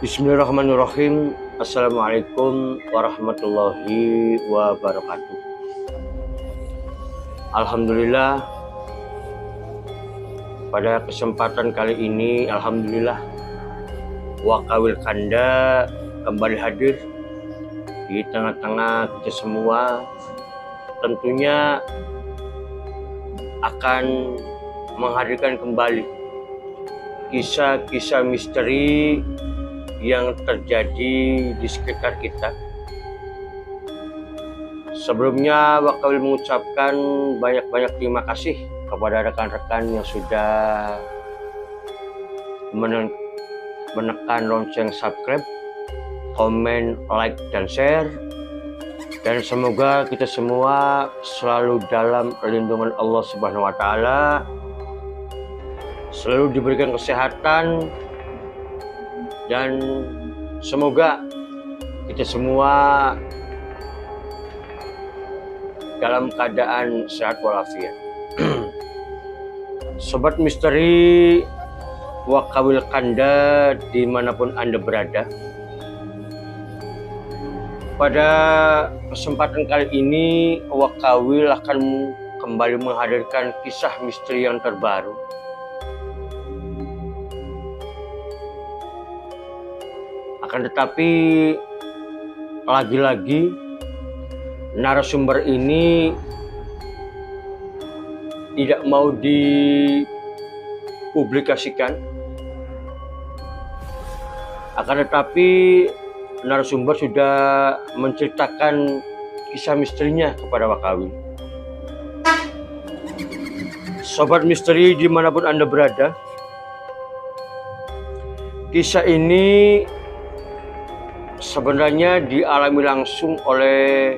Bismillahirrahmanirrahim. Assalamualaikum warahmatullahi wabarakatuh. Alhamdulillah, pada kesempatan kali ini alhamdulillah Wakawil Kanda kembali hadir di tengah-tengah kita semua. Tentunya akan menghadirkan kembali kisah-kisah misteri yang terjadi di sekitar kita. Sebelumnya Wakawil mengucapkan banyak-banyak terima kasih kepada rekan-rekan yang sudah menekan lonceng subscribe, komen, like, dan share. Dan semoga kita semua selalu dalam perlindungan Allah Subhanahu wa Ta'ala, selalu diberikan kesehatan, dan semoga kita semua dalam keadaan sehat walafiat. Sobat misteri Wakawil Kanda dimanapun Anda berada, pada kesempatan kali ini Wakawil akan kembali menghadirkan kisah misteri yang terbaru. Akan tetapi lagi-lagi narasumber ini tidak mau dipublikasikan. Akan tetapi narasumber sudah menceritakan kisah misterinya kepada Wakawil. Sobat misteri dimanapun Anda berada, kisah ini sebenarnya dialami langsung oleh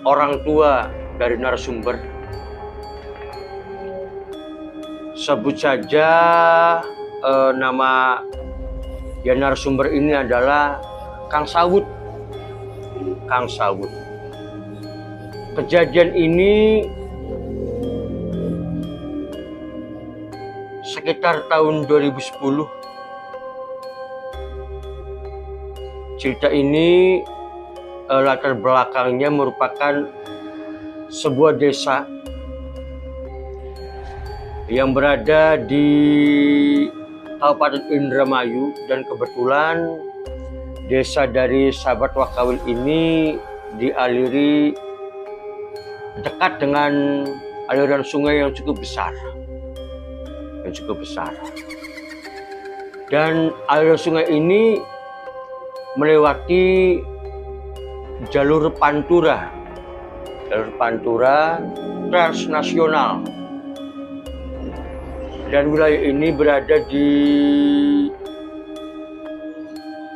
orang tua dari narasumber. Sebut saja nama ya narasumber ini adalah Kang Sawut. Kang Sawut. Kejadian ini sekitar tahun 2010. Cerita ini latar belakangnya merupakan sebuah desa yang berada di Kabupaten Indramayu, dan kebetulan desa dari sahabat Wakawil ini dialiri dekat dengan aliran sungai yang cukup besar. Dan aliran sungai ini melewati jalur pantura transnasional, dan wilayah ini berada di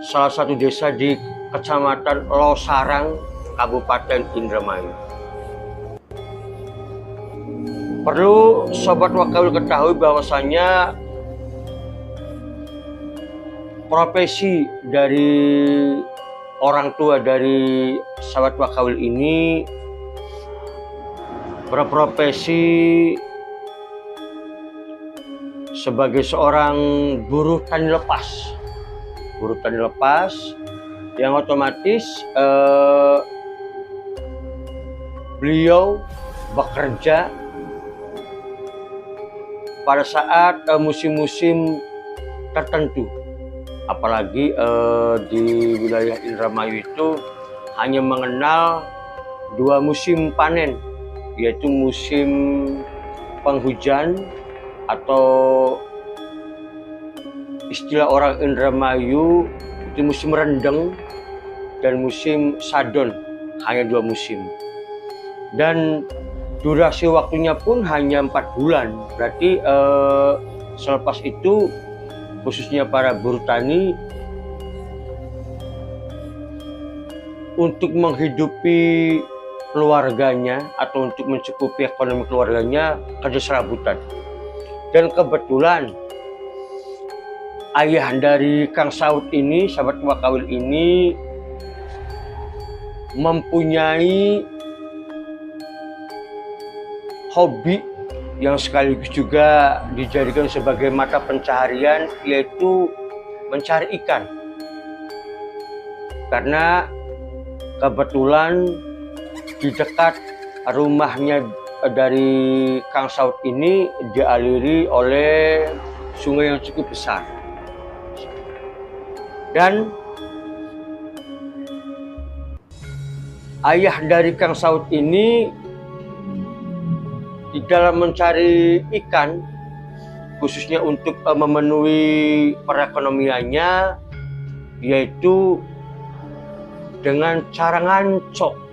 salah satu desa di Kecamatan Losarang, Kabupaten Indramayu. Perlu Sobat Wakawil ketahui bahwasanya profesi dari orang tua dari sahabat Wakawil ini berprofesi sebagai seorang buruh tani lepas. Yang otomatis beliau bekerja pada saat musim-musim tertentu. Apalagi di wilayah Indramayu itu hanya mengenal dua musim panen, yaitu musim penghujan atau istilah orang Indramayu itu musim rendeng, dan musim sadon. Hanya dua musim, dan durasi waktunya pun hanya 4 bulan. Berarti selepas itu khususnya para buruh tani untuk menghidupi keluarganya atau untuk mencukupi ekonomi keluarganya kerja serabutan. Dan kebetulan ayah dari Kang Sawut ini, sahabat Wakawil ini, mempunyai hobi yang sekaligus juga dijadikan sebagai mata pencaharian, yaitu mencari ikan. Karena kebetulan di dekat rumahnya dari Kang Saud ini dialiri oleh sungai yang cukup besar. Dan ayah dari Kang Saud ini di dalam mencari ikan, khususnya untuk memenuhi perekonomiannya, yaitu dengan cara ngancok.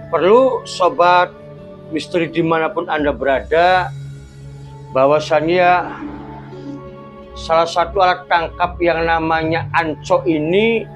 Perlu sobat misteri dimanapun Anda berada, bahwasannya salah satu alat tangkap yang namanya ancok ini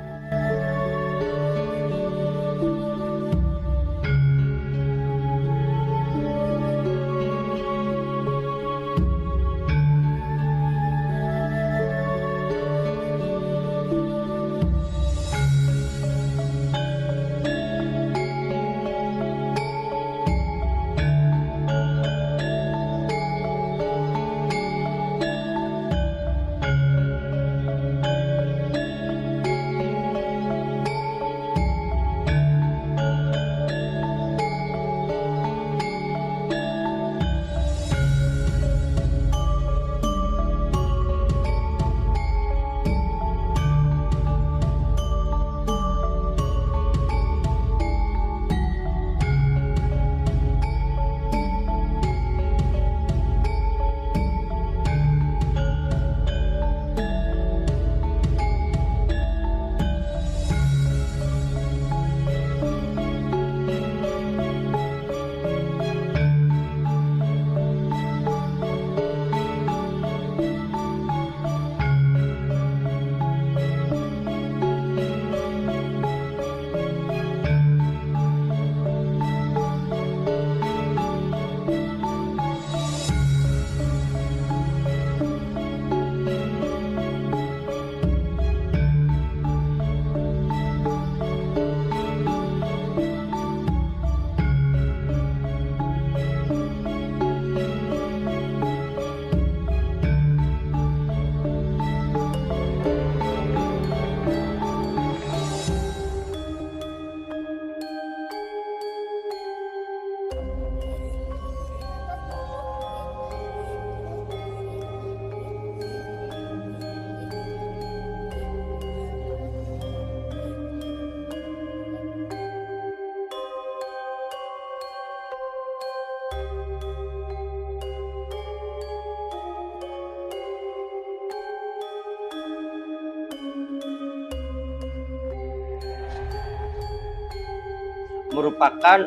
merupakan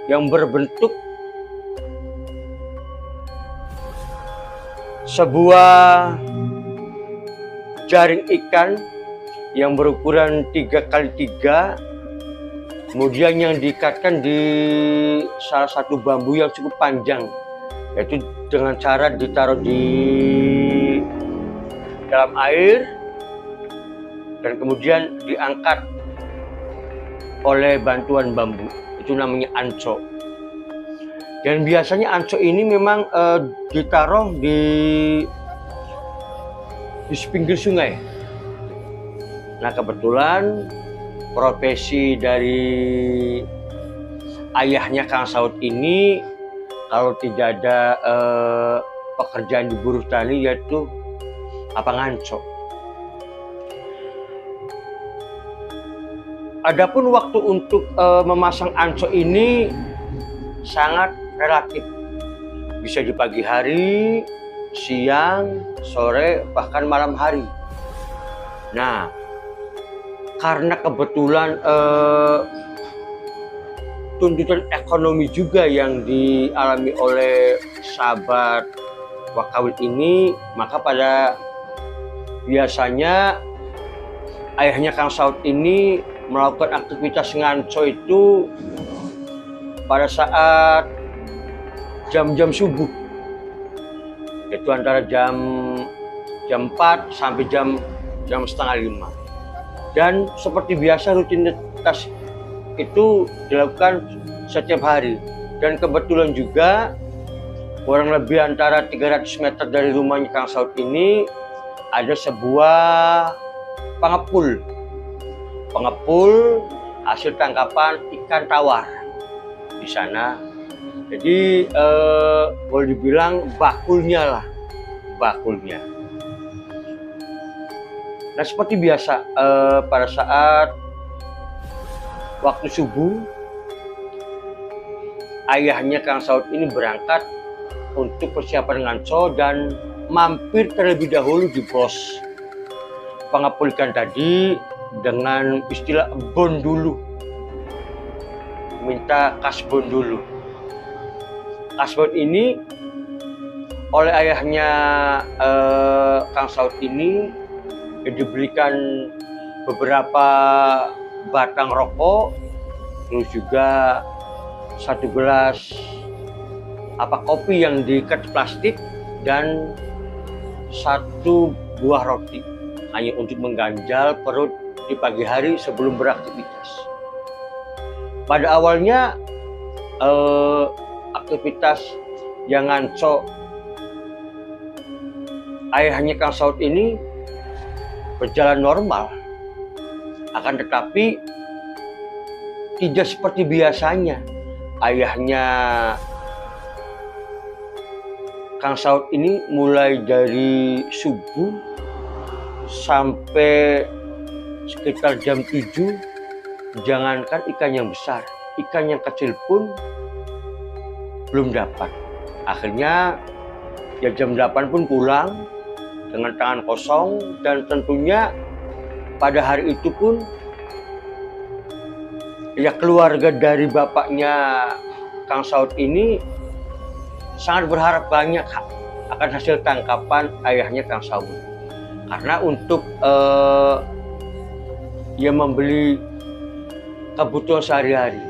yang berbentuk sebuah jaring ikan yang berukuran 3x3, kemudian yang diikatkan di salah satu bambu yang cukup panjang, yaitu dengan cara ditaruh di dalam air dan kemudian diangkat oleh bantuan bambu. Itu namanya ancok. Dan biasanya ancok ini memang ditaruh di pinggir sungai. Nah, kebetulan profesi dari ayahnya Kang Saud ini, kalau tidak ada pekerjaan di buruh tani, yaitu ngancok. Adapun waktu untuk memasang ancok ini sangat relatif. Bisa di pagi hari, siang, sore, bahkan malam hari. Nah, karena kebetulan tuntutan ekonomi juga yang dialami oleh sahabat Wakawit ini, maka pada biasanya ayahnya Kang Saud ini melakukan aktivitas nganco itu pada saat jam-jam subuh, yaitu antara jam 4 sampai jam 4:30. Dan seperti biasa rutinitas itu dilakukan setiap hari. Dan kebetulan juga kurang lebih antara 300 meter dari rumahnya Kang Saud ini ada sebuah pengepul hasil tangkapan ikan tawar di sana. Jadi boleh dibilang bakulnya. Nah, seperti biasa pada saat waktu subuh, ayahnya Kang Saud ini berangkat untuk persiapan nganco dan mampir terlebih dahulu di pos pengepul ikan tadi dengan istilah bon dulu, minta kasbon dulu. Kasbon ini oleh ayahnya Kang Saud ini diberikan beberapa batang rokok, terus juga 1 gelas kopi yang diikat plastik dan 1 buah roti, hanya untuk mengganjal perut di pagi hari sebelum beraktivitas. Pada awalnya aktivitas yang nganco ayahnya Kang Saud ini berjalan normal, akan tetapi tidak seperti biasanya. Ayahnya Kang Saud ini mulai dari subuh sampai sekitar jam 7, jangankan ikan yang besar, ikan yang kecil pun belum dapat. Akhirnya ya jam 8 pun pulang dengan tangan kosong, dan tentunya pada hari itu pun ya keluarga dari bapaknya Kang Saud ini sangat berharap banyak akan hasil tangkapan ayahnya Kang Saud, karena untuk ia membeli kebutuhan sehari-hari.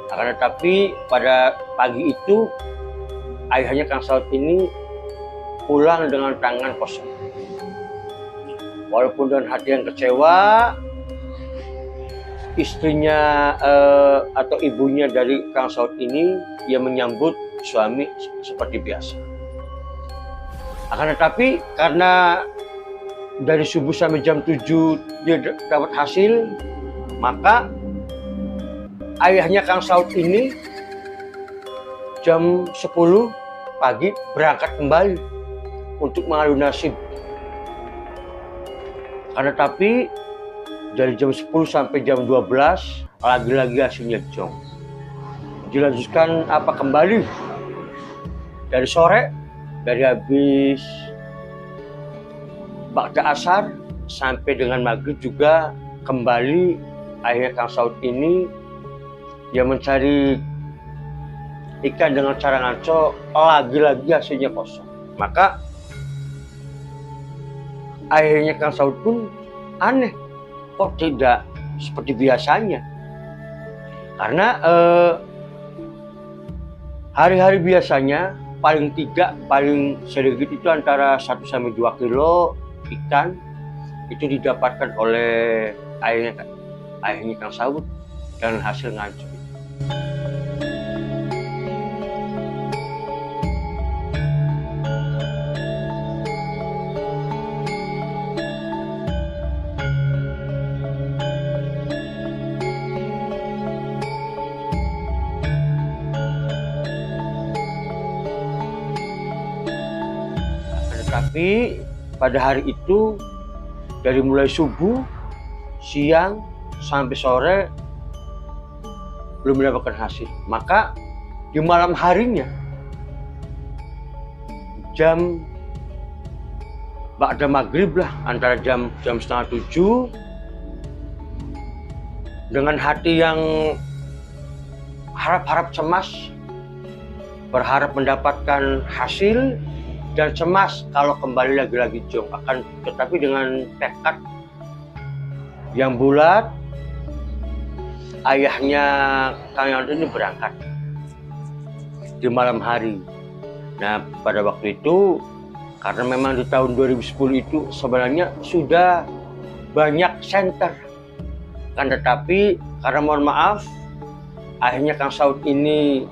Akan tetapi pada pagi itu ayahnya Kang Saud ini pulang dengan tangan kosong. Walaupun dengan hati yang kecewa, istrinya atau ibunya dari Kang Saud ini ia menyambut suami seperti biasa. Akan tetapi karena dari subuh sampai jam 7 dia dapat hasil, maka ayahnya Kang Saud ini jam 10 pagi berangkat kembali untuk mengadu nasib. Akan tetapi dari jam 10 sampai jam 12 lagi-lagi hasilnya jong. Dilanjutkan kembali dari sore, dari habis ba'da asar sampai dengan maghrib juga kembali ayahnya Kang Saud ini yang mencari ikan dengan cara nganco, lagi-lagi hasilnya kosong. Maka ayahnya Kang Saud pun aneh, kok tidak seperti biasanya. Karena hari-hari biasanya paling sedikit itu antara 1 sampai 2 kilo ikan itu didapatkan oleh ayahnya Kang Saud dengan hasil nganco. Tapi pada hari itu dari mulai subuh, siang sampai sore belum mendapatkan hasil. Maka di malam harinya jam ba'da maghrib lah, antara jam setengah 7, dengan hati yang harap-harap cemas, berharap mendapatkan hasil dan cemas kalau kembali lagi-lagi jong, akan tetapi dengan tekad yang bulat, ayahnya Kang Saud ini berangkat di malam hari. Nah, pada waktu itu karena memang di tahun 2010 itu sebenarnya sudah banyak senter, kan tetapi karena mohon maaf ayahnya Kang Saud ini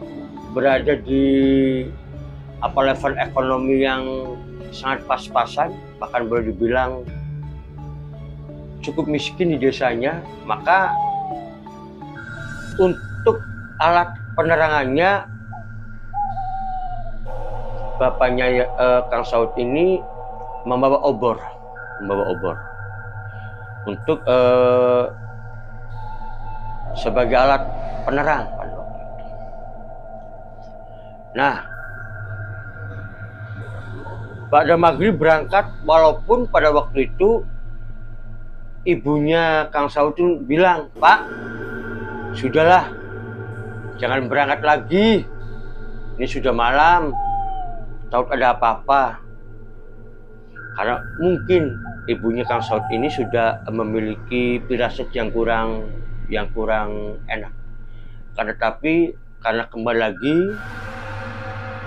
berada di level ekonomi yang sangat pas-pasan, bahkan boleh dibilang cukup miskin di desanya, maka untuk alat penerangannya bapaknya Kang Saud ini membawa obor untuk sebagai alat penerang pada waktu itu. Nah, pada maghrib berangkat, walaupun pada waktu itu ibunya Kang Saud bilang, "Pak, sudahlah, jangan berangkat lagi. Ini sudah malam, takut ada apa-apa." Karena mungkin ibunya Kang Saud ini sudah memiliki firasat yang kurang enak. Karena kembali lagi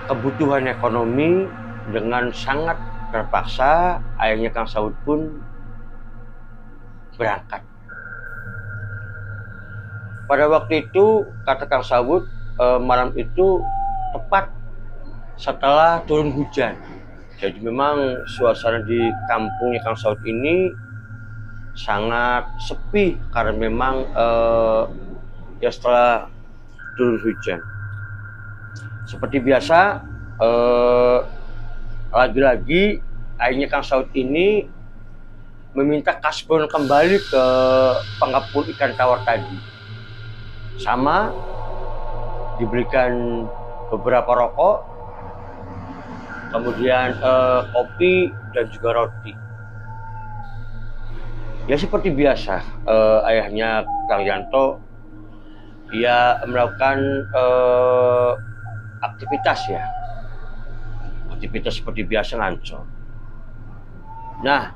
kebutuhan ekonomi dengan sangat terpaksa, ayahnya Kang Saud pun berangkat. Pada waktu itu, kata Kang Saud, malam itu tepat setelah turun hujan. Jadi memang suasana di kampungnya Kang Saud ini sangat sepi karena memang ya setelah turun hujan. Seperti biasa, lagi-lagi ayahnya Kang Saud ini meminta kasbon kembali ke pengepul ikan tawar tadi. Sama diberikan beberapa rokok, kemudian kopi dan juga roti. Ya seperti biasa, ayahnya Kang Yanto dia melakukan aktivitas seperti biasa ngancol. Nah,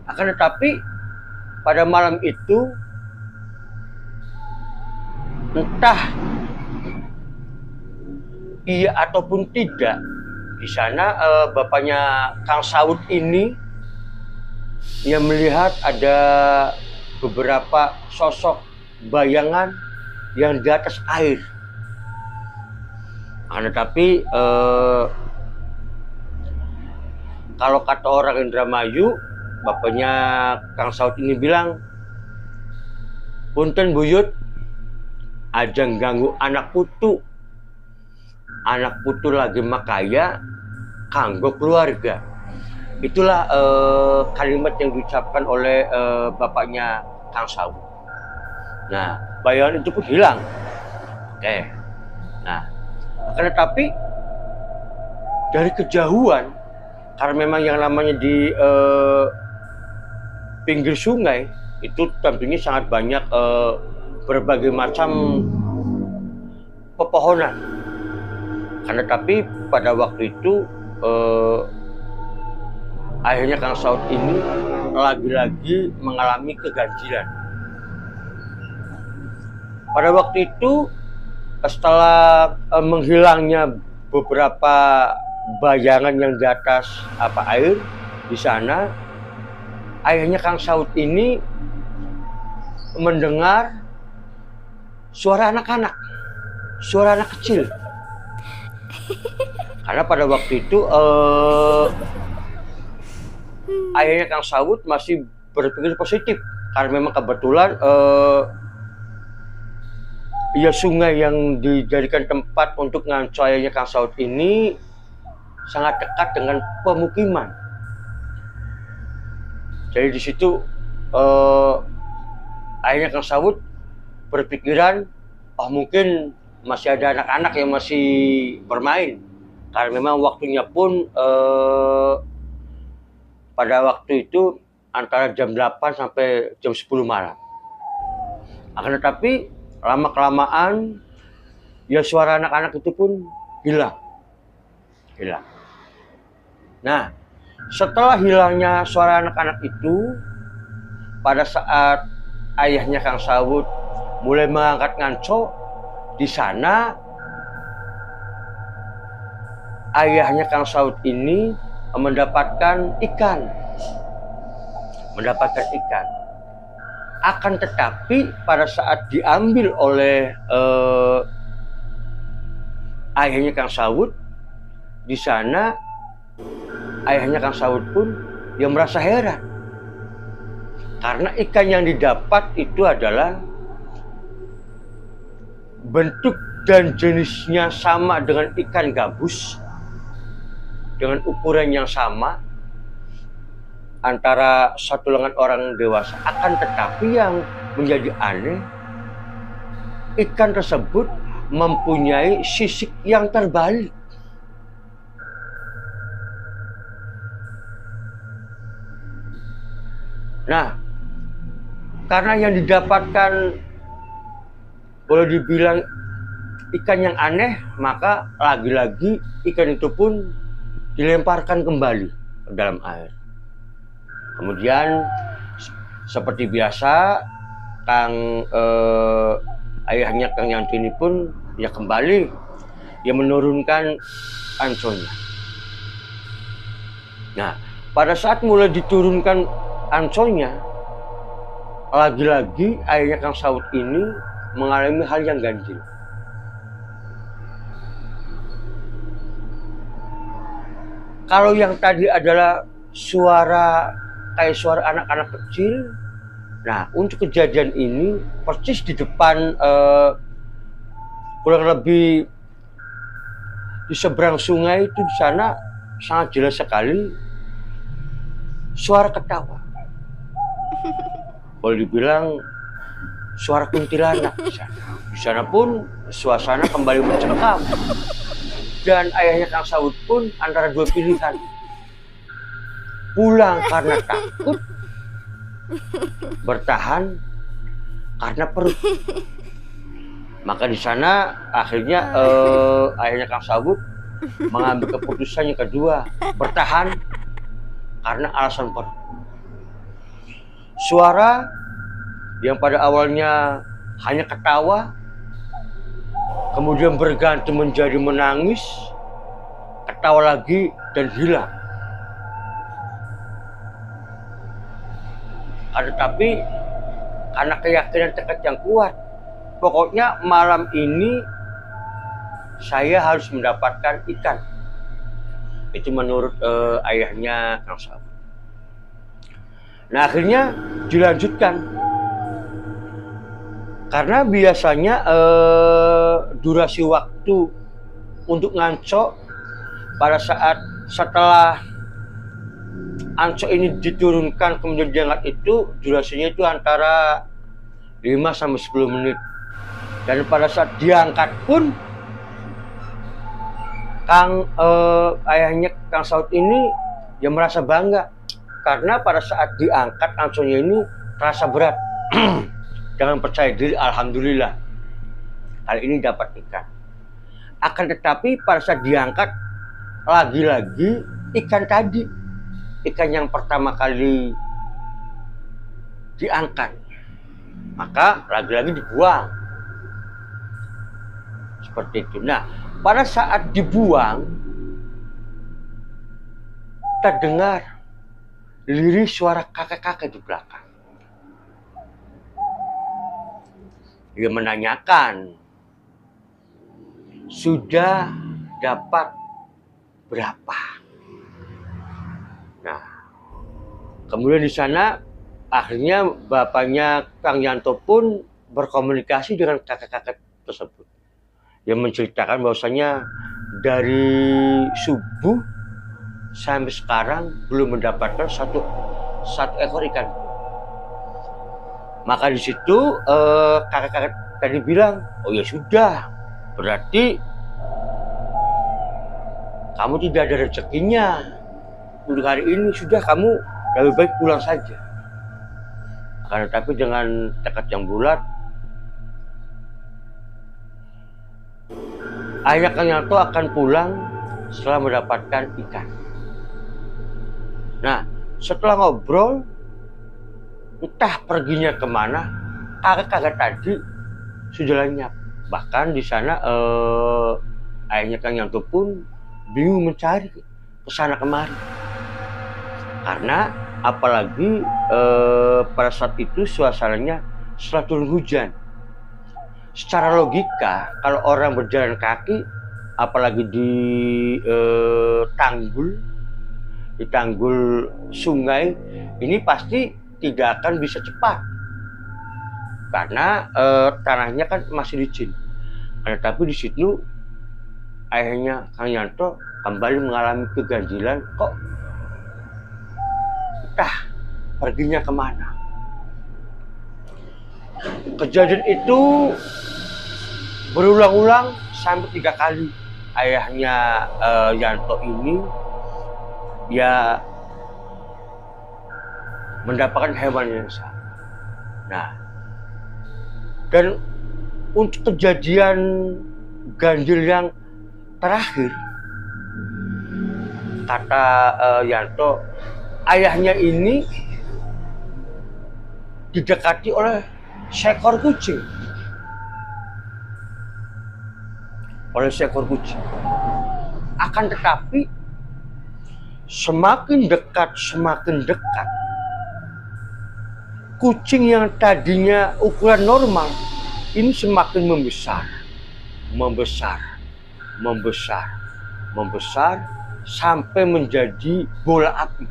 akan tetapi pada malam itu entah iya ataupun tidak, di sana bapaknya Kang Saud ini yang melihat ada beberapa sosok bayangan yang di atas air. Tetapi kalau kata orang Indramayu, bapaknya Kang Saud ini bilang, "Punten buyut, aja ganggu anak putu. Anak putu lagi makaya, kanggo keluarga." Itulah kalimat yang diucapkan oleh bapaknya Kang Saud. Nah, bayangan itu pun hilang. Oke. Nah, tetapi dari kejauhan, karena memang yang namanya di pinggir sungai itu tentunya sangat banyak berbagai macam pepohonan. Karena tapi pada waktu itu akhirnya Kang Saud ini lagi-lagi mengalami keganjilan. Pada waktu itu setelah menghilangnya beberapa bayangan yang di atas air di sana, ayahnya Kang Saud ini mendengar suara anak-anak, suara anak kecil. Karena pada waktu itu ayahnya Kang Saud masih berpikir positif karena memang kebetulan ya sungai yang dijadikan tempat untuk ngancol ayahnya Kang Saud ini sangat dekat dengan pemukiman. Jadi di situ ayahnya Kang Saud berpikiran, oh mungkin masih ada anak-anak yang masih bermain. Karena memang waktunya pun pada waktu itu antara jam 8 sampai jam 10 malam. Akan tetapi lama-kelamaan ya suara anak-anak itu pun hilang. Nah, setelah hilangnya suara anak-anak itu, pada saat ayahnya Kang Saud mulai mengangkat nganco, di sana ayahnya Kang Saud ini mendapatkan ikan. Akan tetapi pada saat diambil oleh ayahnya Kang Saud, di sana ayahnya Kang Saud pun dia merasa heran. Karena ikan yang didapat itu adalah bentuk dan jenisnya sama dengan ikan gabus, dengan ukuran yang sama antara satu lengan orang dewasa. Akan tetapi yang menjadi aneh, ikan tersebut mempunyai sisik yang terbalik. Nah, karena yang didapatkan boleh dibilang ikan yang aneh, maka lagi-lagi ikan itu pun dilemparkan kembali ke dalam air. Kemudian seperti biasa, ayahnya Kang Yanto ini pun ya kembali dia menurunkan anconya. Nah, pada saat mulai diturunkan anconya, lagi-lagi ayahnya Kang Saud ini mengalami hal yang ganjil. Kalau yang tadi adalah suara kayak suara anak-anak kecil, nah untuk kejadian ini persis di depan kurang lebih di seberang sungai itu, di sana sangat jelas sekali suara ketawa. Boleh dibilang suara kuntilanak di sana. Di sana pun suasana kembali mencekam. Dan ayahnya Kang Saud pun antara dua pilihan. Pulang karena takut, bertahan karena perut. Maka di sana akhirnya ayahnya Kang Saud mengambil keputusan yang kedua, bertahan karena alasan perut. Suara yang pada awalnya hanya ketawa, kemudian berganti menjadi menangis, ketawa lagi dan hilang. Tetapi karena keyakinan tekad yang kuat, pokoknya malam ini saya harus mendapatkan ikan. Itu menurut ayahnya Kang Saud. Nah, akhirnya dilanjutkan. Karena biasanya durasi waktu untuk ngancok pada saat setelah ancok ini diturunkan kemudian diangkat itu durasinya itu antara 5-10 menit. Dan pada saat diangkat pun ayahnya Kang Saud ini dia merasa bangga karena pada saat diangkat ancoknya ini terasa berat. Jangan percaya diri, alhamdulillah kali ini dapat ikan. Akan tetapi pada saat diangkat lagi-lagi ikan tadi, ikan yang pertama kali diangkat, maka lagi-lagi dibuang. Seperti itu. Nah, pada saat dibuang terdengar lirih suara kakek-kakek di belakang. Dia menanyakan, sudah dapat berapa? Nah, kemudian di sana akhirnya bapaknya Kang Yanto pun berkomunikasi dengan kakek-kakek tersebut. Yang menceritakan bahwasanya dari subuh sampai sekarang belum mendapatkan satu ekor ikan. Maka di situ kakek-kakek tadi bilang, oh ya sudah, berarti kamu tidak ada rezekinya untuk hari ini, sudah kamu lebih baik pulang saja. Karena tapi dengan tekad yang bulat, ayah Kang Yanto akan pulang setelah mendapatkan ikan. Nah, setelah ngobrol, entah perginya kemana, kakek-kakek tadi sudah lenyap. Bahkan di sana ayahnya Kang Yanto pun bingung mencari kesana kemari. Karena apalagi pada saat itu suasananya setelah turun hujan. Secara logika, kalau orang berjalan kaki apalagi di tanggul sungai, ini pasti tidak akan bisa cepat karena tanahnya kan masih licin. Tapi di situ ayahnya Kang Yanto kembali mengalami keganjilan, kok entah perginya kemana. Kejadian itu berulang-ulang sampai 3 kali. Ayahnya Yanto ini ya mendapatkan hewan yang sama. Nah, dan untuk kejadian ganjil yang terakhir, kata Yanto, ayahnya ini didekati oleh seekor kucing. Akan tetapi semakin dekat, kucing yang tadinya ukuran normal ini semakin membesar sampai menjadi bola api.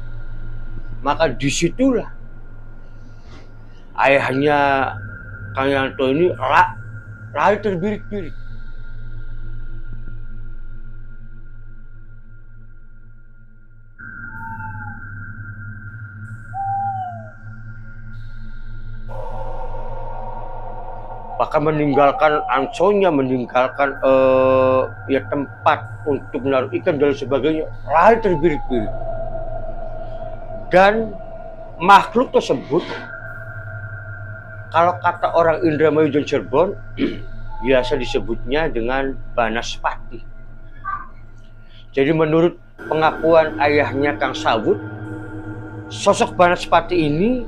Maka disitulah ayahnya Kang Yanto ini lari terbirik-birik. Bahkan meninggalkan ansonya, meninggalkan tempat untuk menaruh ikan dan sebagainya, lari terbirik-birik. Dan makhluk tersebut, kalau kata orang Indramayu dan Cirebon, biasa disebutnya dengan Banaspati. Jadi menurut pengakuan ayahnya Kang Sawut, sosok Banaspati ini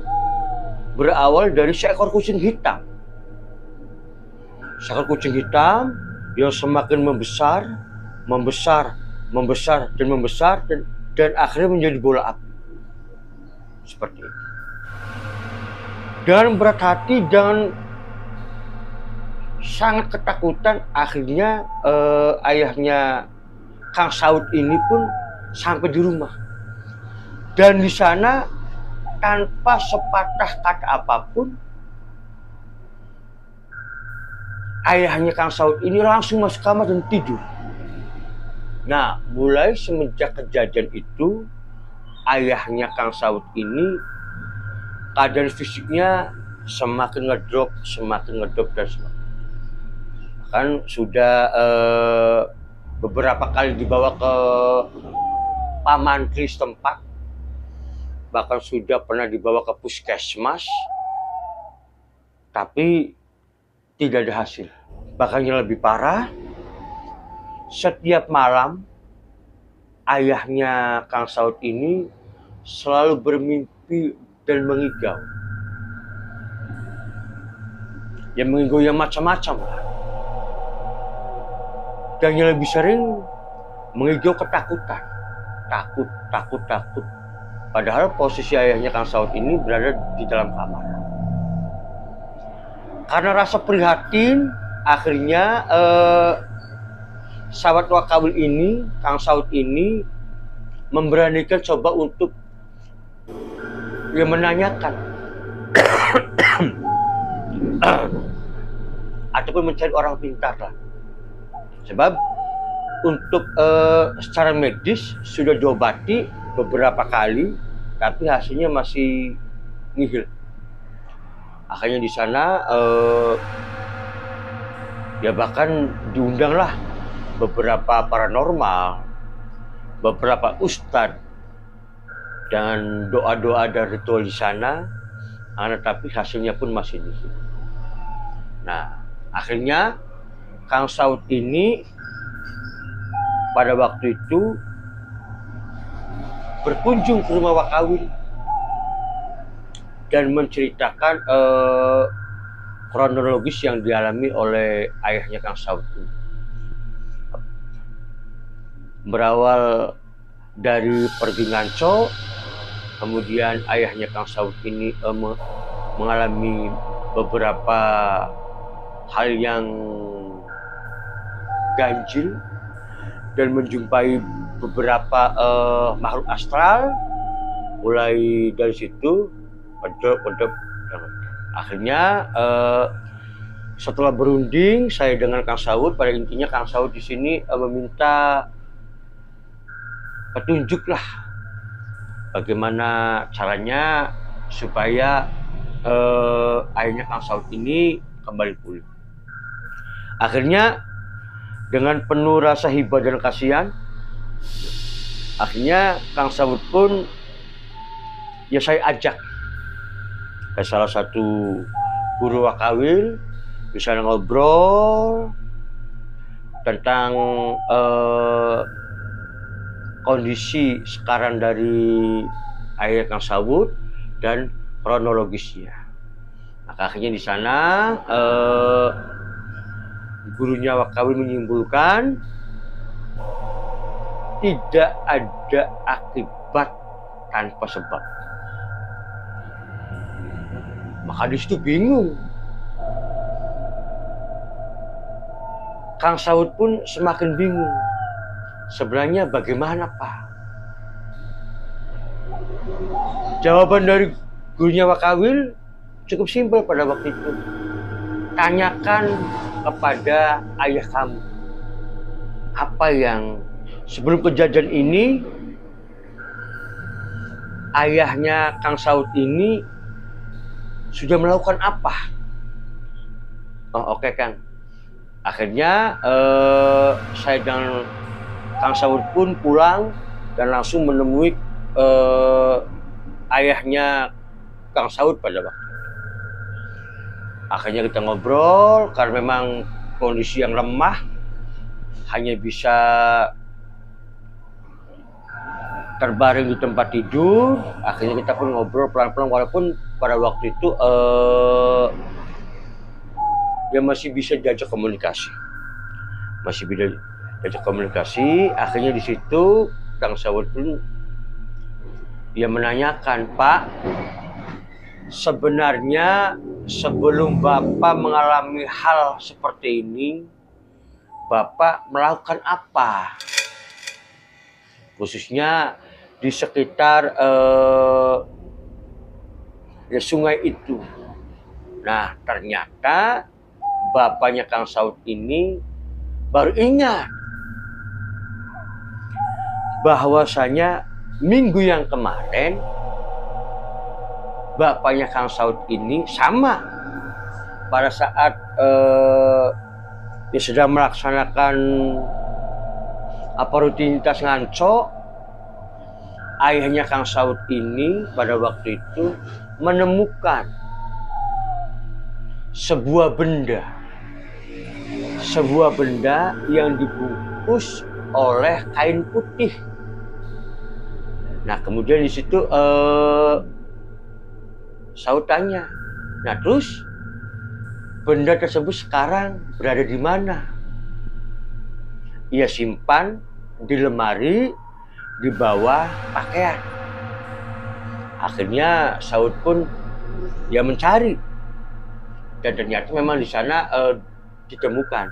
berawal dari seekor kucing hitam. Seekor kucing hitam yang semakin membesar dan akhirnya menjadi bola api. Seperti itu. Dan berat hati dan sangat ketakutan, akhirnya ayahnya Kang Sawut ini pun sampai di rumah. Dan di sana tanpa sepatah kata apapun, ayahnya Kang Sawut ini langsung masuk kamar dan tidur. Nah, mulai semenjak kejadian itu, ayahnya Kang Sawut ini keadaan fisiknya semakin ngedrop dan kan sudah beberapa kali dibawa ke pamantri setempat, bahkan sudah pernah dibawa ke puskesmas, tapi tidak ada hasil. Bahkan yang lebih parah, setiap malam ayahnya Kang Sawut ini selalu bermimpi dan mengigau. Yang mengigau yang macam-macam. Dan yang lebih sering mengigau ketakutan. Takut. Padahal posisi ayahnya Kang Sawut ini berada di dalam kamar. Karena rasa prihatin, akhirnya sahabat Wakawil ini, Kang Sawut ini memberanikan coba untuk menanyakan ataupun mencari orang pintar lah. Sebab untuk secara medis sudah diobati beberapa kali, tapi hasilnya masih nihil. Akhirnya di sana ya bahkan diundanglah beberapa paranormal, beberapa ustadz, dan doa-doa dan ritual di sana, tapi hasilnya pun masih nihil. Nah, akhirnya Kang Sawut ini pada waktu itu berkunjung ke rumah Wakawil dan menceritakan kronologis yang dialami oleh ayahnya Kang Sawut ini. Berawal dari pergi Nganco, kemudian ayahnya Kang Sawut ini mengalami beberapa hal yang ganjil, dan menjumpai beberapa makhluk astral. Mulai dari situ pedep. Akhirnya setelah berunding saya dengan Kang Saud, pada intinya Kang Saud di sini meminta petunjuk lah bagaimana caranya supaya ayahnya Kang Saud ini kembali pulih. Akhirnya dengan penuh rasa hibah dan kasihan, akhirnya Kang Saud pun ya saya ajak ke salah satu guru wakawil, bisa ngobrol tentang kondisi sekarang dari ayah Kang Saud dan kronologisnya. Maka akhirnya di sana gurunya wakawil menyimpulkan tidak ada akibat tanpa sebab. Maka di situ bingung. Kang Saud pun semakin bingung. Sebenarnya bagaimana, Pak? Jawaban dari gurunya wakawil cukup simpel pada waktu itu. Tanyakan kepada ayah kamu. Apa yang sebelum kejadian ini ayahnya Kang Saud ini sudah melakukan apa? Oh, oke, Kang. Akhirnya saya dan Kang Saud pun pulang dan langsung menemui ayahnya Kang Saud pada waktu itu. Akhirnya kita ngobrol karena memang kondisi yang lemah, hanya bisa terbaring di tempat tidur. Akhirnya kita pun ngobrol pelan-pelan, walaupun pada waktu itu dia masih bisa diajak komunikasi, Akhirnya di situ Kang Saud pun dia menanyakan, Pak, sebenarnya sebelum Bapak mengalami hal seperti ini, Bapak melakukan apa? Khususnya di sekitar sungai itu. Nah, ternyata bapaknya Kang Saud ini baru ingat bahwasanya minggu yang kemarin bapaknya Kang Saud ini sama pada saat dia sedang melaksanakan rutinitas nganco. Ayahnya Kang Saud ini pada waktu itu menemukan sebuah benda yang dibungkus oleh kain putih. Nah, kemudian di situ Saud tanya, nah terus benda tersebut sekarang berada di mana? Ia simpan di lemari di bawah pakaian. Akhirnya Saud pun dia mencari dan ternyata memang di sana ditemukan.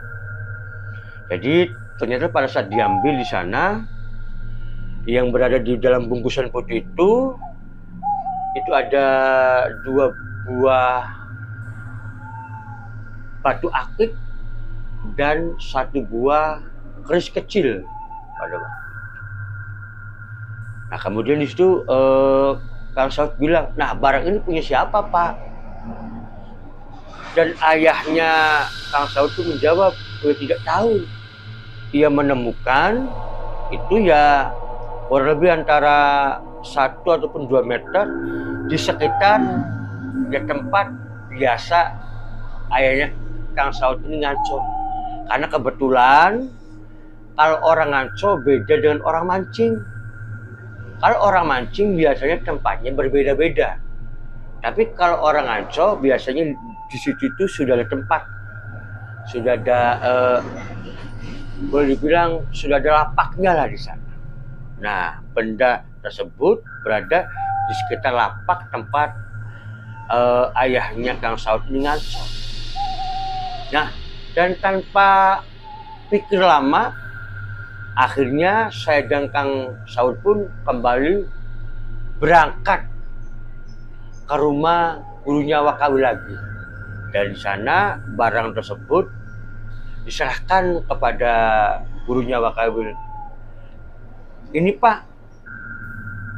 Jadi ternyata pada saat diambil di sana, yang berada di dalam bungkusan putih itu ada 2 buah batu akik dan 1 buah keris kecil pada waktu. Nah, kemudian di situ Kang Saud bilang, nah barang ini punya siapa, Pak? Dan ayahnya Kang Saud itu menjawab, dia tidak tahu. Ia menemukan itu ya kurang lebih antara 1 ataupun 2 meter di sekitar tempat biasa ayahnya Kang Saud ini nganco. Karena kebetulan kalau orang nganco beda dengan orang mancing. Kalau orang mancing biasanya tempatnya berbeda-beda. Tapi kalau orang nganco biasanya di situ itu sudah ada tempat. Sudah ada boleh dibilang sudah ada lapaknya lah di sana. Nah, benda tersebut berada di sekitar lapak tempat ayahnya Kang Saud ini nganco. Nah, dan tanpa pikir lama, Akhirnya saya dan Kang Saud pun kembali berangkat ke rumah gurunya Wakawi lagi. Dari sana barang tersebut diserahkan kepada gurunya Wakawi. Ini Pak,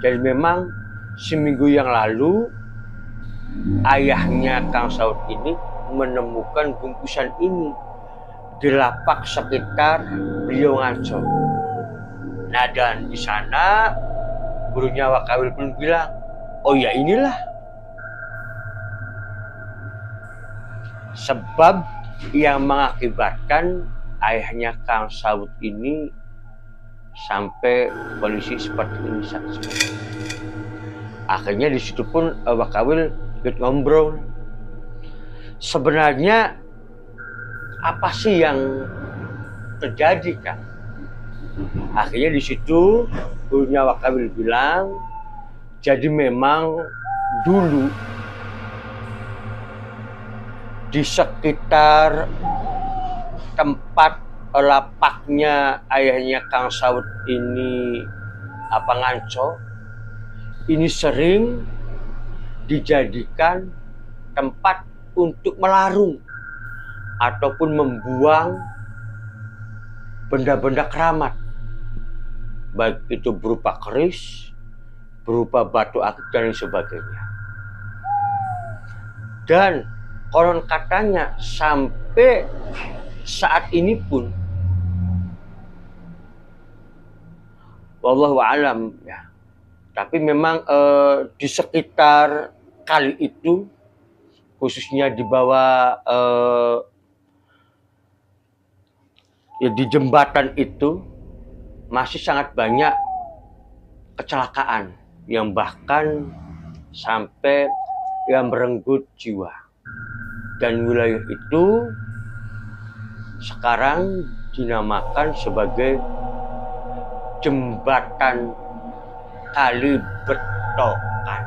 jadi memang seminggu yang lalu ayahnya Kang Saud ini menemukan bungkusan ini di lapak sekitar beliau ngaco. Nah, dan di sana gurunya Wakawi pun bilang, oh ya inilah sebab yang mengakibatkan ayahnya Kang Saud ini sampai kondisi seperti ini saksi. Akhirnya di situ pun Wakawi ikut ngobrol. Sebenarnya apa sih yang terjadi, Kang? Akhirnya di situ gurunya Wakawi bilang, jadi memang dulu di sekitar tempat lapaknya ayahnya Kang Saud ini Nganco, ini sering dijadikan tempat untuk melarung ataupun membuang benda-benda keramat, baik itu berupa keris, berupa batu akik dan sebagainya. Dan konon katanya sampai saat ini pun wallahu alam ya. Tapi memang di sekitar kali itu, khususnya di bawah ya di jembatan itu masih sangat banyak kecelakaan yang bahkan sampai yang merenggut jiwa. Dan wilayah itu sekarang dinamakan sebagai jembatan Kali Betokan.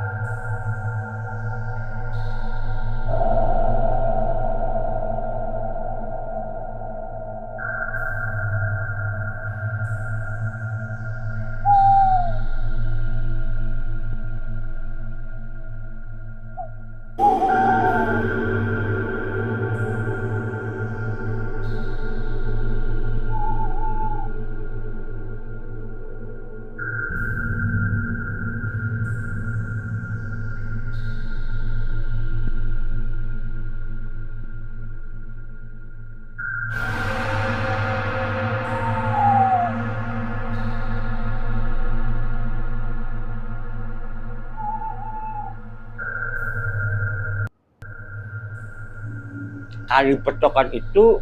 Kali Betokan itu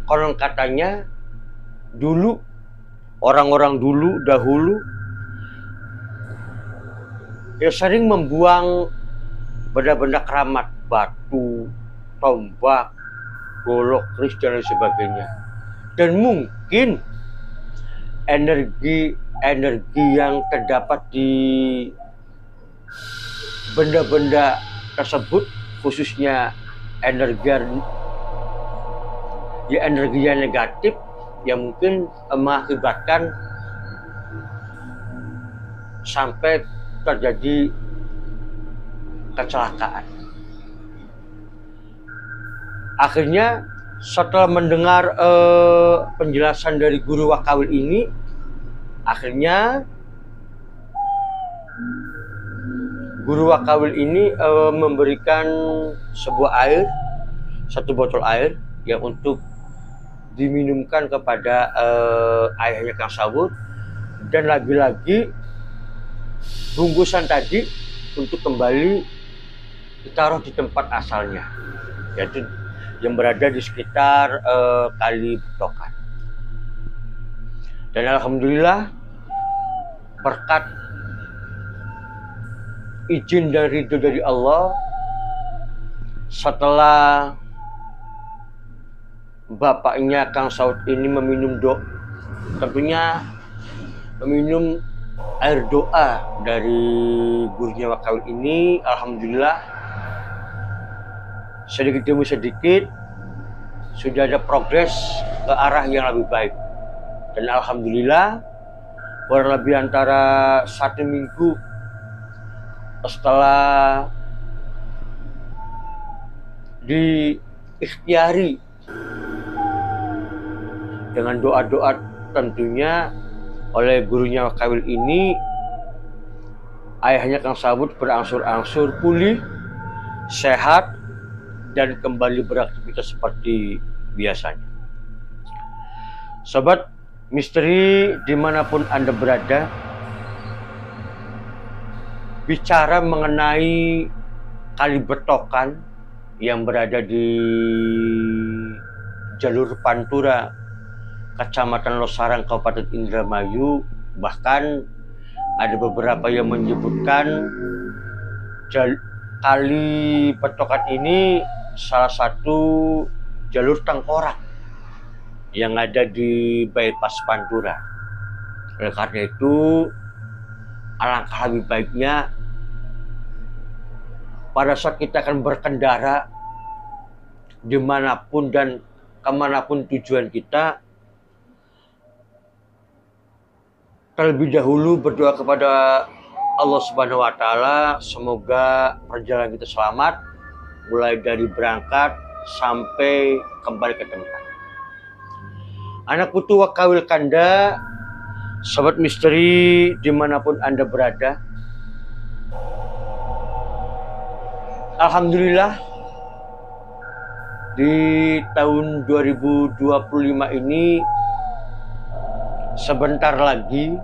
konon katanya dulu orang-orang dahulu ya sering membuang benda-benda keramat, batu, tombak, golok, keris dan lain sebagainya. Dan mungkin energi yang terdapat di benda-benda tersebut, khususnya energi yang negatif, yang mungkin mengakibatkan sampai terjadi kecelakaan. Akhirnya setelah mendengar penjelasan dari guru Wakawi ini, akhirnya guru Wakawi ini memberikan satu botol air yang untuk diminumkan kepada ayahnya Kang Saud, dan lagi-lagi bungkusan tadi untuk kembali ditaruh di tempat asalnya, yaitu yang berada di sekitar Kali Betokan. Dan alhamdulillah berkat izin dan ridho dari Allah, setelah bapaknya Kang Saud ini tentunya meminum air doa dari gurunya Wakawi ini, alhamdulillah sedikit demi sedikit sudah ada progres ke arah yang lebih baik. Dan alhamdulillah kurang lebih antara 1 minggu setelah diikhtiari dengan doa-doa tentunya oleh gurunya Kawil ini, ayahnya Kang Sabut berangsur-angsur pulih, sehat, dan kembali beraktivitas seperti biasanya. Sobat misteri dimanapun Anda berada, bicara mengenai Kali Betokan yang berada di jalur Pantura, Kecamatan Losarang, Kabupaten Indramayu, bahkan ada beberapa yang menyebutkan Kali Betokan ini salah satu jalur tengkorak yang ada di bypass Pantura. Oleh karena itu, alangkah lebih baiknya pada saat kita akan berkendara dimanapun dan kemanapun tujuan kita, terlebih dahulu berdoa kepada Allah Subhanahu wa Ta'ala, semoga perjalanan kita selamat, mulai dari berangkat sampai kembali ke tempat. Anak putu Kawil Kanda, sobat misteri dimanapun Anda berada, alhamdulillah di tahun 2025 ini sebentar lagi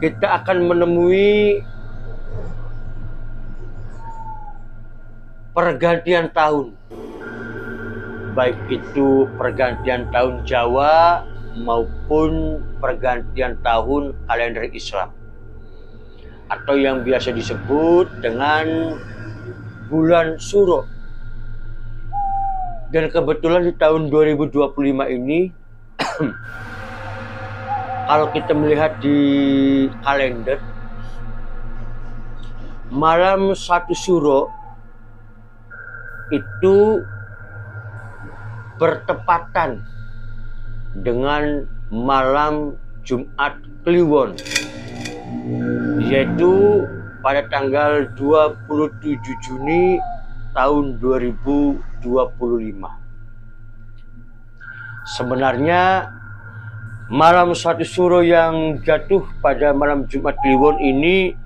kita akan menemui pergantian tahun, baik itu pergantian tahun Jawa maupun pergantian tahun kalender Islam, atau yang biasa disebut dengan bulan Suro. Dan kebetulan di tahun 2025 ini kalau kita melihat di kalender, malam 1 Suro itu bertepatan dengan malam Jumat Kliwon, yaitu pada tanggal 27 Juni tahun 2025. Sebenarnya malam 1 Suro yang jatuh pada malam Jumat Kliwon ini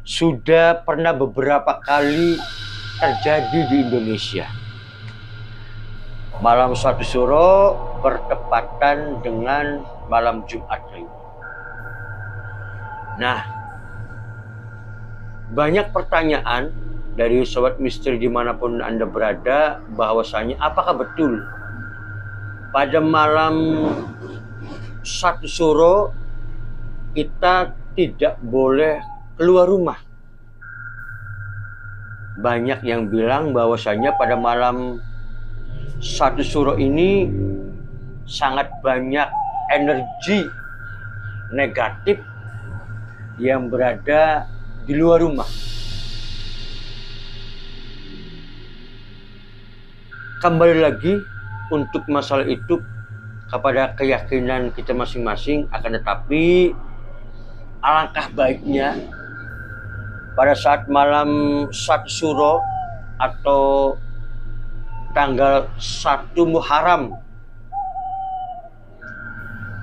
sudah pernah beberapa kali terjadi di Indonesia. Malam 1 Suro bertepatan dengan malam Jumat Kliwon. Nah, banyak pertanyaan dari sobat misteri dimanapun Anda berada, bahwasanya apakah betul pada malam 1 Suro kita tidak boleh keluar rumah. Banyak yang bilang bahwasanya pada malam 1 Suro ini sangat banyak energi negatif yang berada di luar rumah. Kembali lagi untuk masalah itu kepada keyakinan kita masing-masing, akan tetapi alangkah baiknya pada saat malam 1 Suro atau tanggal 1 Muharram,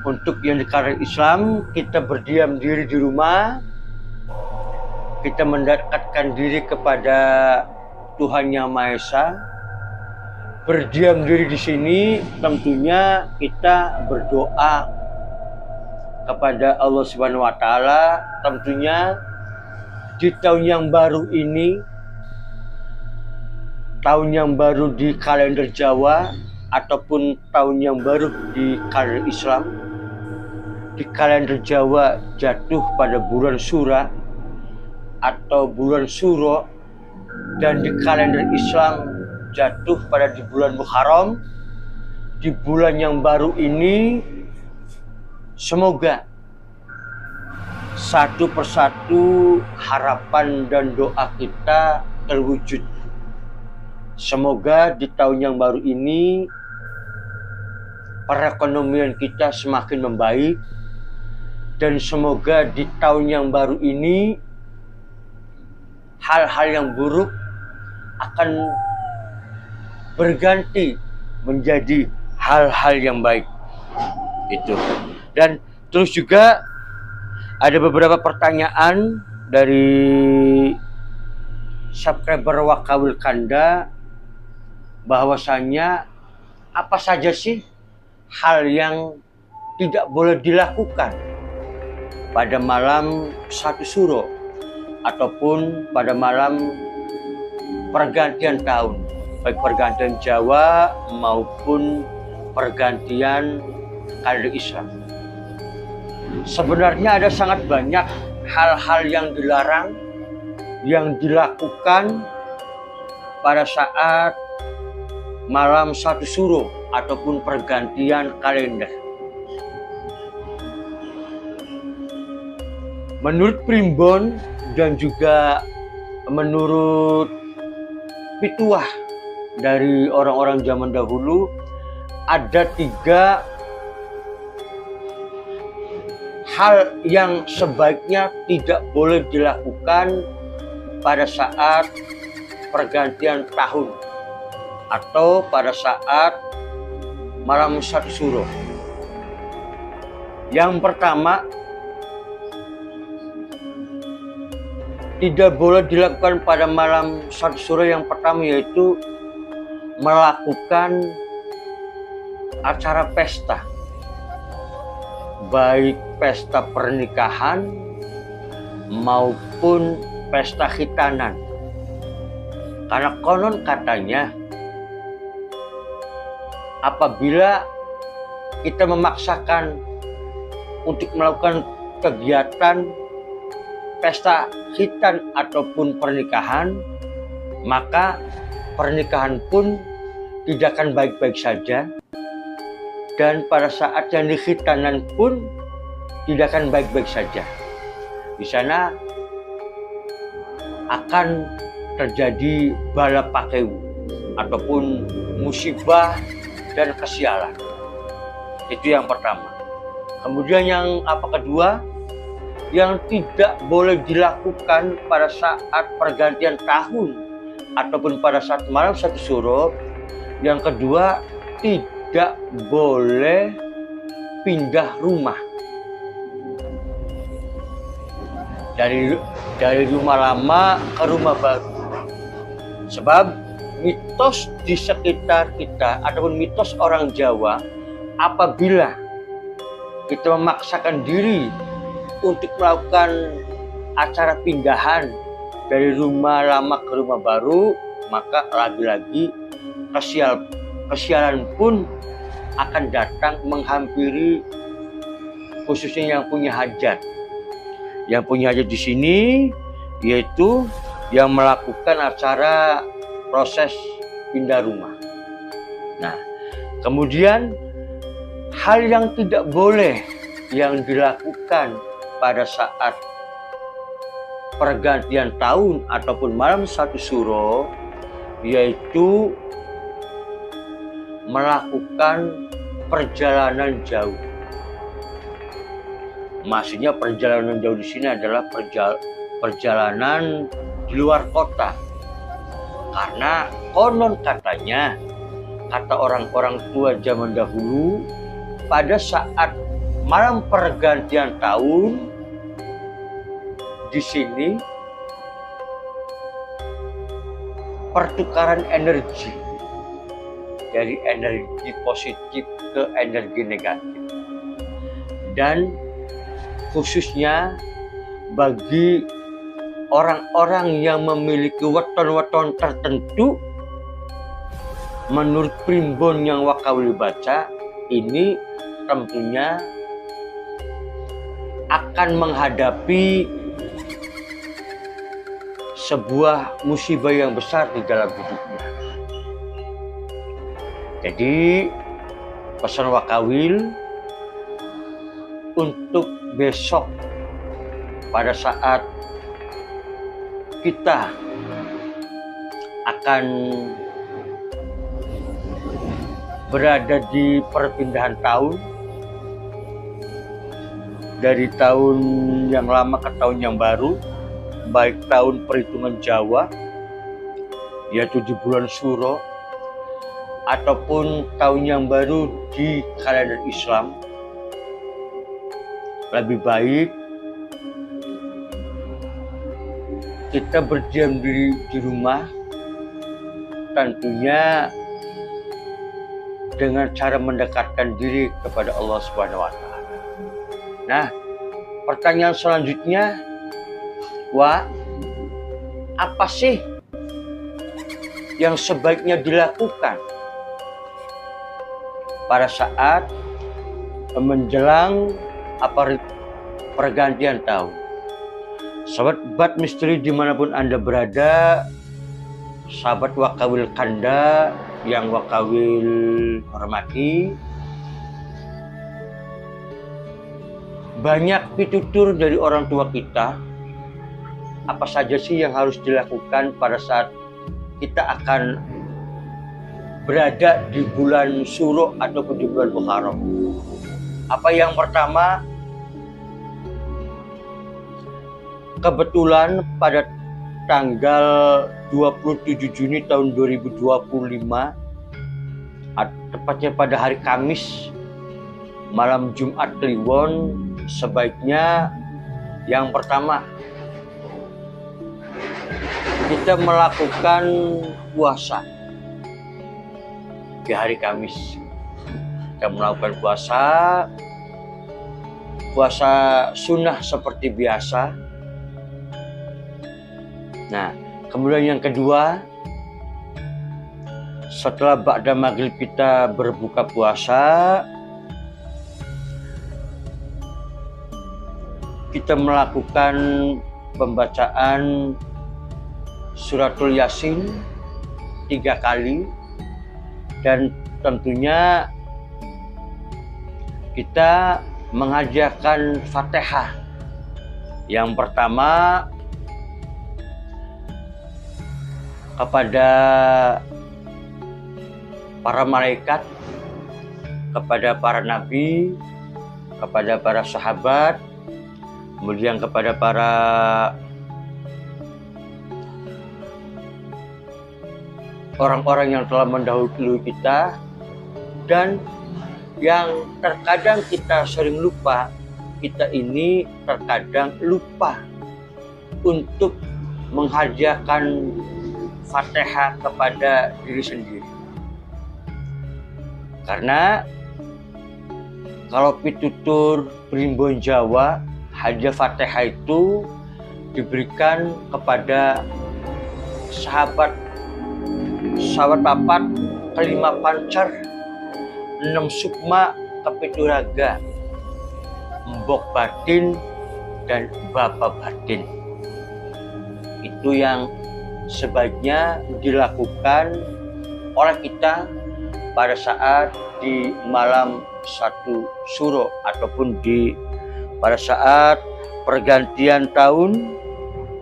untuk yang di kalender Islam, kita berdiam diri di rumah, kita mendekatkan diri kepada Tuhan Yang Maha Esa. Berdiam diri di sini tentunya kita berdoa kepada Allah Subhanahu wa Ta'ala, tentunya di tahun yang baru ini, tahun yang baru di kalender Jawa ataupun tahun yang baru di kalender Islam. Di kalender Jawa jatuh pada bulan Sura atau bulan Suro, dan di kalender Islam jatuh pada di bulan Muharram. Di bulan yang baru ini semoga satu persatu harapan dan doa kita terwujud. Semoga di tahun yang baru ini perekonomian kita semakin membaik, dan semoga di tahun yang baru ini hal-hal yang buruk akan berganti menjadi hal-hal yang baik. Itu. Dan terus juga ada beberapa pertanyaan dari subscriber Wakawil Kanda, bahwasanya apa saja sih hal yang tidak boleh dilakukan pada malam 1 Suro ataupun pada malam pergantian tahun, baik pergantian Jawa maupun pergantian kalender Islam. Sebenarnya ada sangat banyak hal-hal yang dilarang yang dilakukan pada saat malam 1 Suro ataupun pergantian kalender. Menurut Primbon dan juga menurut pituah dari orang-orang zaman dahulu, ada 3 hal yang sebaiknya tidak boleh dilakukan pada saat pergantian tahun atau pada saat malam 1 Suro. Yang pertama, tidak boleh dilakukan pada malam 1 Suro yang pertama, yaitu melakukan acara pesta, baik pesta pernikahan maupun pesta khitanan. Karena konon katanya apabila kita memaksakan untuk melakukan kegiatan pesta khitan ataupun pernikahan, maka pernikahan pun tidak akan baik-baik saja, dan pada saat yang dikhitanan pun tidak akan baik-baik saja. Di sana akan terjadi bala pakeu ataupun musibah dan kesialan. Itu yang pertama. Kemudian yang kedua, yang tidak boleh dilakukan pada saat pergantian tahun ataupun pada saat malam 1 Suro, yang kedua, tidak boleh pindah rumah dari rumah lama ke rumah baru. Sebab mitos di sekitar kita ataupun mitos orang Jawa, apabila kita memaksakan diri untuk melakukan acara pindahan dari rumah lama ke rumah baru, maka lagi-lagi kesialan pun akan datang menghampiri, khususnya yang punya hajat. Yang punya hajat di sini yaitu yang melakukan acara proses pindah rumah. Nah, kemudian hal yang tidak boleh yang dilakukan pada saat pergantian tahun ataupun malam 1 Suro, yaitu melakukan perjalanan jauh. Maksudnya perjalanan jauh di sini adalah perjalanan di luar kota. Karena konon katanya, kata orang-orang tua zaman dahulu, pada saat malam pergantian tahun di sini pertukaran energi dari energi positif ke energi negatif, dan khususnya bagi orang-orang yang memiliki weton-weton tertentu, menurut Primbon yang Wakawil baca, ini tentunya akan menghadapi sebuah musibah yang besar di dalam hidupnya. Jadi pesan Wakawil untuk besok pada saat kita akan berada di perpindahan tahun dari tahun yang lama ke tahun yang baru, baik tahun perhitungan Jawa yaitu di bulan Syuro ataupun tahun yang baru di kalender Islam. Lebih baik kita berdiam diri di rumah, tentunya dengan cara mendekatkan diri kepada Allah Subhanahu wa Ta'ala. Nah, pertanyaan selanjutnya, apa sih yang sebaiknya dilakukan pada saat menjelang pergantian tahun? Sahabat Bat Misteri dimanapun Anda berada, sahabat Wakawil Kanda yang Wakawil hormati, banyak pitutur dari orang tua kita. Apa saja sih yang harus dilakukan pada saat kita akan berada di bulan Syuro ataupun di bulan Muharram? Apa yang pertama, kebetulan pada tanggal 27 Juni tahun 2025, tepatnya pada hari Kamis, malam Jumat Kliwon, sebaiknya yang pertama kita melakukan puasa di hari Kamis. Kita melakukan puasa sunnah seperti biasa. Nah, kemudian yang kedua, setelah ba'da maghrib kita berbuka puasa, kita melakukan pembacaan suratul Yasin 3 kali, dan tentunya kita mengajarkan Fatihah. Yang pertama kepada para malaikat, kepada para nabi, kepada para sahabat, kemudian kepada para orang-orang yang telah mendahului kita, dan yang terkadang kita sering lupa, kita ini terkadang lupa untuk menghadiahkan Fatihah kepada diri sendiri. Karena kalau pitutur primbon Jawa, hadiah Fatihah itu diberikan kepada sahabat papat, kelima pancar, 6 sukma, kepitu raga, mbok batin, dan bapak batin. Itu yang sebaiknya dilakukan oleh kita pada saat di malam 1 Syuro ataupun pada saat pergantian tahun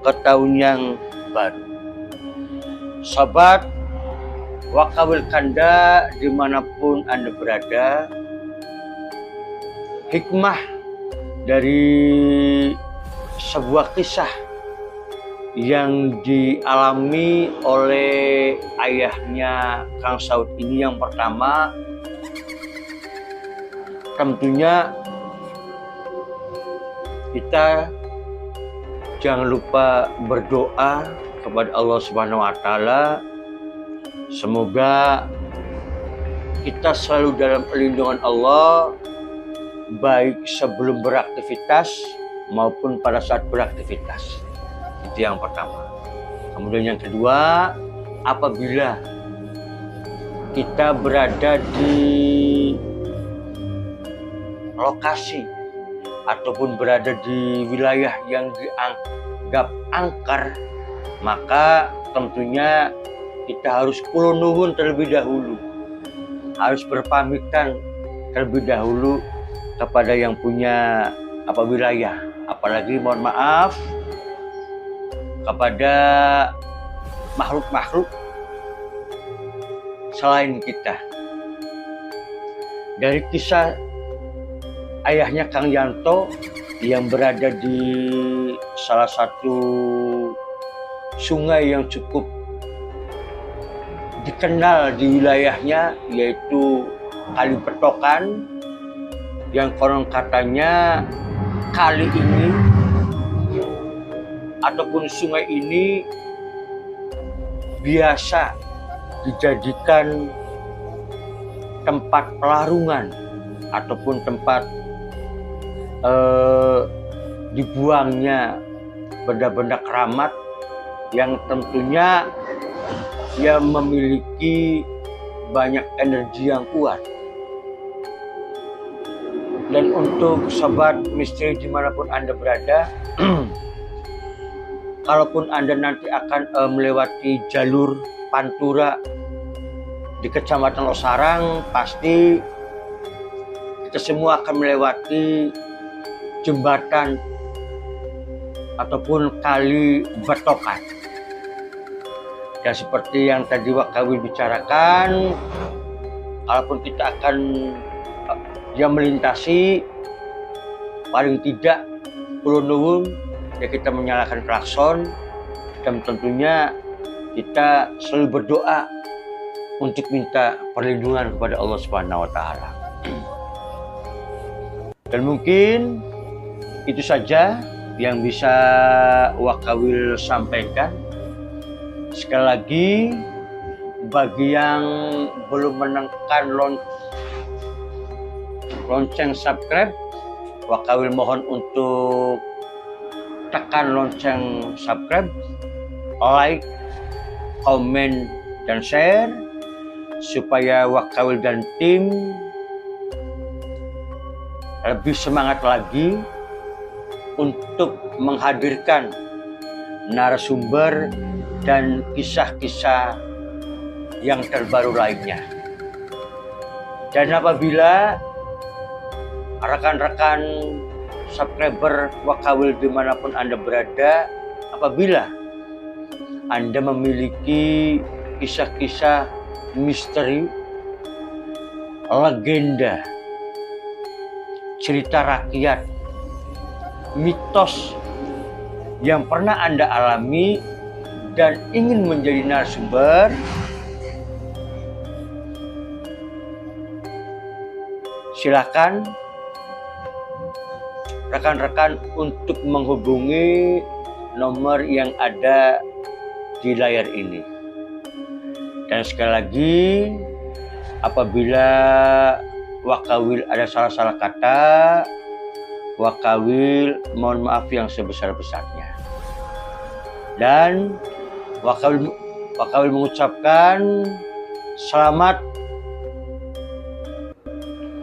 ke tahun yang baru. Sahabat Wakawil Kanda dimanapun Anda berada, hikmah dari sebuah kisah yang dialami oleh ayahnya Kang Saud ini, yang pertama tentunya kita jangan lupa berdoa kepada Allah Subhanahu wa Ta'ala, semoga kita selalu dalam perlindungan Allah, baik sebelum beraktivitas maupun pada saat beraktivitas. Itu yang pertama. Kemudian yang kedua, apabila kita berada di lokasi ataupun berada di wilayah yang dianggap angker, maka tentunya kita harus kulon nuhun terlebih dahulu, harus berpamitan terlebih dahulu kepada yang punya wilayah, apalagi mohon maaf kepada makhluk-makhluk selain kita. dari kisah ayahnya Kang Yanto yang berada di salah satu sungai yang cukup dikenal di wilayahnya, yaitu Kali Petokan, yang konon katanya kali ini ataupun sungai ini biasa dijadikan tempat pelarungan ataupun tempat dibuangnya benda-benda keramat yang tentunya yang memiliki banyak energi yang kuat. Dan untuk sobat misteri dimanapun Anda berada, kalaupun Anda nanti akan melewati jalur Pantura di Kecamatan Losarang, pasti kita semua akan melewati jembatan ataupun Kali Betokan. Dan seperti yang tadi Wakawil bicarakan, kalaupun kita akan melintasi, paling tidak kulo nuwun ya kita menyalakan klakson, dan tentunya kita selalu berdoa untuk minta perlindungan kepada Allah Subhanahu wa Ta'ala. Dan mungkin itu saja yang bisa Wakawil sampaikan. Sekali lagi, bagi yang belum menekan lonceng subscribe, Wakawil mohon untuk tekan lonceng subscribe, like, komen, dan share, supaya Wakawil dan tim lebih semangat lagi untuk menghadirkan narasumber dan kisah-kisah yang terbaru lainnya. Dan apabila rekan-rekan subscriber Wakawil dimanapun Anda berada, apabila Anda memiliki kisah-kisah misteri, legenda, cerita rakyat, mitos yang pernah Anda alami dan ingin menjadi narasumber, silakan rekan-rekan untuk menghubungi nomor yang ada di layar ini. Dan sekali lagi, apabila Wakawil ada salah-salah kata, Wakawil mohon maaf yang sebesar-besarnya. Dan Wakawil mengucapkan selamat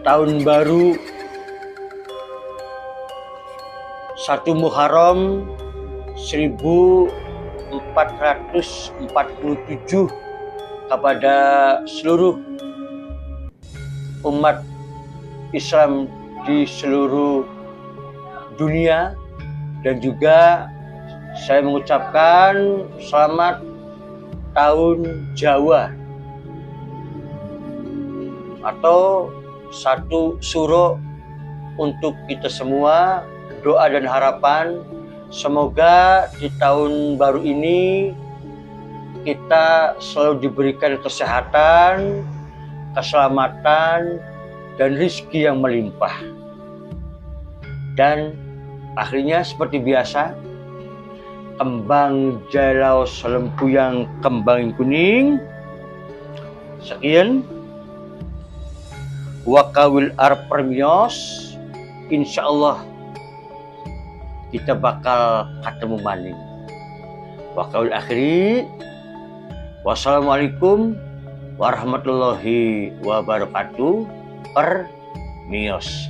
tahun baru 1 Muharram 1447 kepada seluruh umat Islam di seluruh dunia, dan juga saya mengucapkan selamat tahun Jawa atau 1 Suro untuk kita semua. Doa dan harapan semoga di tahun baru ini kita selalu diberikan kesehatan, keselamatan, dan rezeki yang melimpah. Dan akhirnya seperti biasa, kembang jalau selempuyang kembang kuning. Sekian Wakawil arep permios, insyaallah kita bakal ketemu maning. Wakawil akhiri, wassalamualaikum warahmatullahi wabarakatuh. Permios.